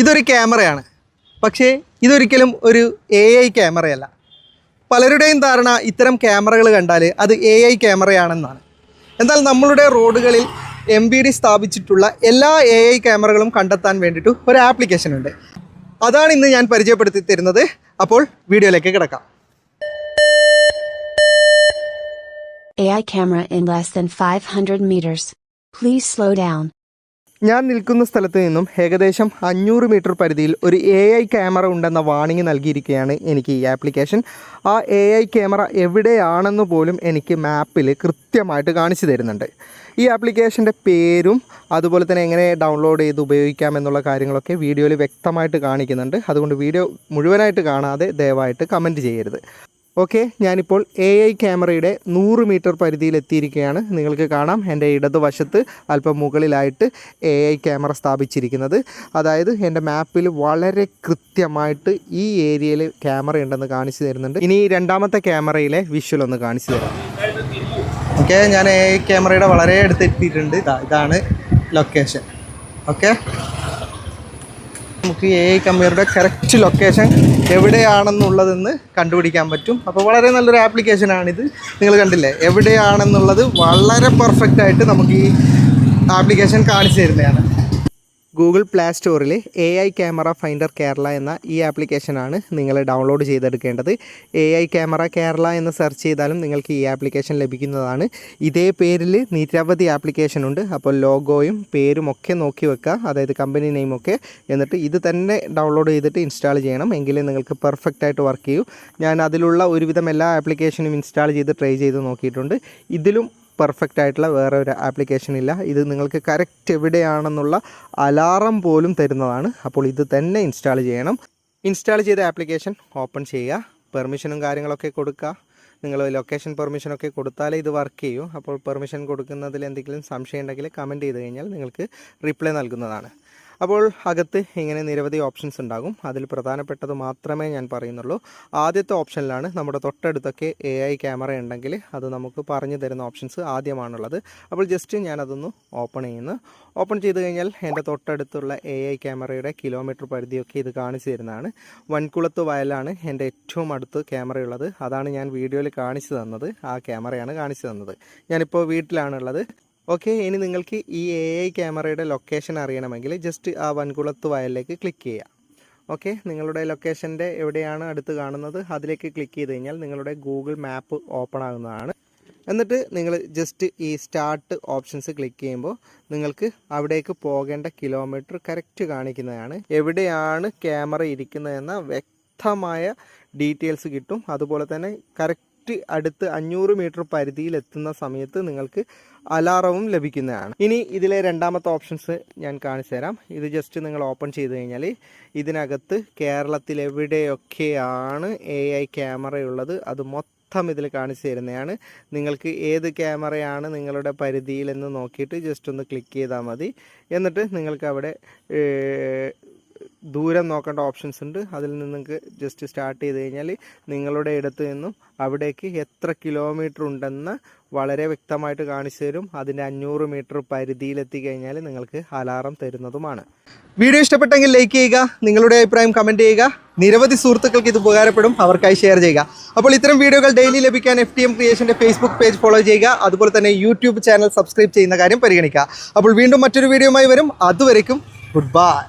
ഇതൊരു ക്യാമറയാണ്. പക്ഷേ ഇതൊരിക്കലും ഒരു AI ക്യാമറയല്ല. പലരുടെയും ധാരണ ഇത്തരം ക്യാമറകൾ കണ്ടാൽ അത് AI ക്യാമറയാണെന്നാണ്. എന്നാൽ നമ്മളുടെ റോഡുകളിൽ MVD സ്ഥാപിച്ചിട്ടുള്ള എല്ലാ AI ക്യാമറകളും കണ്ടെത്താൻ വേണ്ടിയിട്ട് ഒരു ആപ്ലിക്കേഷൻ ഉണ്ട്. അതാണ് ഇന്ന് ഞാൻ പരിചയപ്പെടുത്തി തരുന്നത്. അപ്പോൾ വീഡിയോയിലേക്ക് കിടക്കാം. AI camera in less than 500 meters. Please slow down. ഞാൻ നിൽക്കുന്ന സ്ഥലത്ത് നിന്നും ഏകദേശം 500 മീറ്റർ പരിധിയിൽ ഒരു AI ക്യാമറ ഉണ്ടെന്ന വാണിംഗ് നൽകിയിരിക്കുകയാണ് എനിക്ക് ഈ ആപ്ലിക്കേഷൻ. ആ AI ക്യാമറ എവിടെയാണെന്ന് പോലും എനിക്ക് മാപ്പിൽ കൃത്യമായിട്ട് കാണിച്ചു തരുന്നുണ്ട്. ഈ ആപ്ലിക്കേഷൻ്റെ പേരും അതുപോലെ തന്നെ എങ്ങനെ ഡൗൺലോഡ് ചെയ്ത് ഉപയോഗിക്കാമെന്നുള്ള കാര്യങ്ങളൊക്കെ വീഡിയോയിൽ വ്യക്തമായിട്ട് കാണിക്കുന്നുണ്ട്. അതുകൊണ്ട് വീഡിയോ മുഴുവനായിട്ട് കാണാതെ ദയവായിട്ട് കമൻറ്റ് ചെയ്യരുത്. ഓക്കെ, ഞാനിപ്പോൾ AI ക്യാമറയുടെ 100 മീറ്റർ പരിധിയിൽ എത്തിയിരിക്കുകയാണ്. നിങ്ങൾക്ക് കാണാം എൻ്റെ ഇടതുവശത്ത് അല്പം മുകളിലായിട്ട് AI ക്യാമറ സ്ഥാപിച്ചിരിക്കുന്നത്. അതായത് എൻ്റെ മാപ്പിൽ വളരെ കൃത്യമായിട്ട് ഈ ഏരിയയിൽ ക്യാമറ ഉണ്ടെന്ന് കാണിച്ചു തരുന്നുണ്ട്. ഇനി രണ്ടാമത്തെ ക്യാമറയിലെ വിഷ്വൽ ഒന്ന് കാണിച്ചു തരാം. ഓക്കെ, ഞാൻ AI ക്യാമറയുടെ വളരെ അടുത്തെത്തിയിട്ടുണ്ട്. ഇതാണ് ലൊക്കേഷൻ. ഓക്കെ, നമുക്ക് AI ക്യാമറയുടെ കറക്റ്റ് ലൊക്കേഷൻ എവിടെയാണെന്നുള്ളതെന്ന് കണ്ടുപിടിക്കാൻ പറ്റും. അപ്പോൾ വളരെ നല്ലൊരു ആപ്ലിക്കേഷനാണിത്. നിങ്ങൾ കണ്ടില്ലേ, എവിടെയാണെന്നുള്ളത് വളരെ പെർഫെക്റ്റ് ആയിട്ട് നമുക്ക് ഈ ആപ്ലിക്കേഷൻ കാണിച്ചു തരുന്നതാണ്. ഗൂഗിൾ പ്ലേ സ്റ്റോറിൽ AI ക്യാമറ ഫൈൻഡർ കേരള എന്ന ഈ ആപ്ലിക്കേഷനാണ് നിങ്ങൾ ഡൗൺലോഡ് ചെയ്തെടുക്കേണ്ടത്. AI ക്യാമറ കേരള എന്ന് സെർച്ച് ചെയ്താലും നിങ്ങൾക്ക് ഈ ആപ്ലിക്കേഷൻ ലഭിക്കുന്നതാണ്. ഇതേ പേരിൽ നിരവധി ആപ്ലിക്കേഷൻ ഉണ്ട്. അപ്പോൾ ലോഗോയും പേരും ഒക്കെ നോക്കി വെക്കുക, അതായത് കമ്പനി നെയിമൊക്കെ. എന്നിട്ട് ഇത് തന്നെ ഡൗൺലോഡ് ചെയ്തിട്ട് ഇൻസ്റ്റാൾ ചെയ്യണം, എങ്കിലേ നിങ്ങൾക്ക് പെർഫെക്റ്റ് ആയിട്ട് വർക്ക് ചെയ്യൂ. ഞാൻ അതിലുള്ള ഒരുവിധം എല്ലാ ആപ്ലിക്കേഷനും ഇൻസ്റ്റാൾ ചെയ്ത് ട്രൈ ചെയ്ത് നോക്കിയിട്ടുണ്ട്. ഇതിലും പെർഫെക്റ്റ് ആയിട്ടുള്ള വേറെ ഒരു ആപ്ലിക്കേഷൻ ഇല്ല. ഇത് നിങ്ങൾക്ക് കറക്റ്റ് എവിടെയാണെന്നുള്ള അലാറം പോലും തരുന്നതാണ്. അപ്പോൾ ഇത് തന്നെ ഇൻസ്റ്റാൾ ചെയ്യണം. ഇൻസ്റ്റാൾ ചെയ്ത ആപ്ലിക്കേഷൻ ഓപ്പൺ ചെയ്യുക, പെർമിഷനും കാര്യങ്ങളൊക്കെ കൊടുക്കുക. നിങ്ങൾ ലൊക്കേഷൻ പെർമിഷനൊക്കെ കൊടുത്താലേ ഇത് വർക്ക് ചെയ്യൂ. അപ്പോൾ പെർമിഷൻ കൊടുക്കുന്നതിൽ എന്തെങ്കിലും സംശയം ഉണ്ടെങ്കിൽ കമൻറ്റ് ചെയ്ത് കഴിഞ്ഞാൽ നിങ്ങൾക്ക് റിപ്ലൈ നൽകുന്നതാണ്. അപ്പോൾ അകത്ത് ഇങ്ങനെ നിരവധി ഓപ്ഷൻസ് ഉണ്ടാകും. അതിൽ പ്രധാനപ്പെട്ടത് മാത്രമേ ഞാൻ പറയുന്നുള്ളൂ. ആദ്യത്തെ ഓപ്ഷനിലാണ് നമ്മുടെ തൊട്ടടുത്തൊക്കെ AI ക്യാമറ ഉണ്ടെങ്കിൽ അത് നമുക്ക് പറഞ്ഞു തരുന്ന ഓപ്ഷൻസ് ആദ്യമാണുള്ളത്. അപ്പോൾ ജസ്റ്റ് ഞാനതൊന്ന് ഓപ്പൺ ചെയ്യുന്നു. ഓപ്പൺ ചെയ്ത് കഴിഞ്ഞാൽ എൻ്റെ തൊട്ടടുത്തുള്ള AI ക്യാമറയുടെ കിലോമീറ്റർ പരിധിയൊക്കെ ഇത് കാണിച്ചു തരുന്നതാണ്. വൻകുളത്ത് വയലാണ് എൻ്റെ ഏറ്റവും അടുത്ത് ക്യാമറയുള്ളത്. അതാണ് ഞാൻ വീഡിയോയിൽ കാണിച്ചു തന്നത്. ആ ക്യാമറയാണ് കാണിച്ചു തന്നത്. ഞാനിപ്പോൾ വീട്ടിലാണുള്ളത്. ഓക്കെ, ഇനി നിങ്ങൾക്ക് ഈ AI ക്യാമറയുടെ ലൊക്കേഷൻ അറിയണമെങ്കിൽ ജസ്റ്റ് ആ വൻകുളത്ത് വയലിലേക്ക് ക്ലിക്ക് ചെയ്യുക. ഓക്കെ, നിങ്ങളുടെ ലൊക്കേഷൻ്റെ എവിടെയാണ് അടുത്ത് കാണുന്നത് അതിലേക്ക് ക്ലിക്ക് ചെയ്ത് കഴിഞ്ഞാൽ നിങ്ങളുടെ ഗൂഗിൾ മാപ്പ് ഓപ്പൺ ആകുന്നതാണ്. എന്നിട്ട് നിങ്ങൾ ജസ്റ്റ് ഈ സ്റ്റാർട്ട് ഓപ്ഷൻസ് ക്ലിക്ക് ചെയ്യുമ്പോൾ നിങ്ങൾക്ക് അവിടേക്ക് പോകേണ്ട കിലോമീറ്റർ കറക്റ്റ് കാണിക്കുന്നതാണ്. എവിടെയാണ് ക്യാമറ ഇരിക്കുന്നതെന്ന വ്യക്തമായ ഡീറ്റെയിൽസ് കിട്ടും. അതുപോലെ തന്നെ കറക്റ്റ് അടുത്ത് 500 മീറ്റർ പരിധിയിൽ എത്തുന്ന സമയത്ത് നിങ്ങൾക്ക് അലാറവും ലഭിക്കുന്നതാണ്. ഇനി ഇതിലെ രണ്ടാമത്തെ ഓപ്ഷൻസ് ഞാൻ കാണിച്ചു തരാം. ഇത് ജസ്റ്റ് നിങ്ങൾ ഓപ്പൺ ചെയ്ത് കഴിഞ്ഞാൽ ഇതിനകത്ത് കേരളത്തിൽ എവിടെയൊക്കെയാണ് AI ക്യാമറയുള്ളത് അത് മൊത്തം ഇതിൽ കാണിച്ചു തരുന്നതാണ്. നിങ്ങൾക്ക് ഏത് ക്യാമറയാണ് നിങ്ങളുടെ പരിധിയിലെന്ന് നോക്കിയിട്ട് ജസ്റ്റ് ഒന്ന് ക്ലിക്ക് ചെയ്താൽ മതി. എന്നിട്ട് നിങ്ങൾക്ക് അവിടെ ദൂരം നോക്കേണ്ട ഓപ്ഷൻസ് ഉണ്ട്. അതിൽ നിന്ന് നിങ്ങൾക്ക് ജസ്റ്റ് സ്റ്റാർട്ട് ചെയ്ത് കഴിഞ്ഞാൽ നിങ്ങളുടെ ഇടത്ത് നിന്നും അവിടേക്ക് എത്ര കിലോമീറ്റർ ഉണ്ടെന്ന് വളരെ വ്യക്തമായിട്ട് കാണിച്ചു തരും. അതിൻ്റെ 500 മീറ്റർ പരിധിയിലെത്തി കഴിഞ്ഞാൽ നിങ്ങൾക്ക് അലാറം തരുന്നതുമാണ്. വീഡിയോ ഇഷ്ടപ്പെട്ടെങ്കിൽ ലൈക്ക് ചെയ്യുക, നിങ്ങളുടെ അഭിപ്രായം കമൻറ്റ് ചെയ്യുക. നിരവധി സുഹൃത്തുക്കൾക്ക് ഇത് ഉപകാരപ്പെടും, അവർക്കായി ഷെയർ ചെയ്യുക. അപ്പോൾ ഇത്തരം വീഡിയോകൾ ഡെയിലി ലഭിക്കാൻ FTM ക്രിയേഷൻ്റെ ഫേസ്ബുക്ക് പേജ് ഫോളോ ചെയ്യുക. അതുപോലെ തന്നെ യൂട്യൂബ് ചാനൽ സബ്സ്ക്രൈബ് ചെയ്യുന്ന കാര്യം പരിഗണിക്കുക. അപ്പോൾ വീണ്ടും മറ്റൊരു വീഡിയോയുമായി വരും. അതുവരേക്കും ഗുഡ് ബൈ.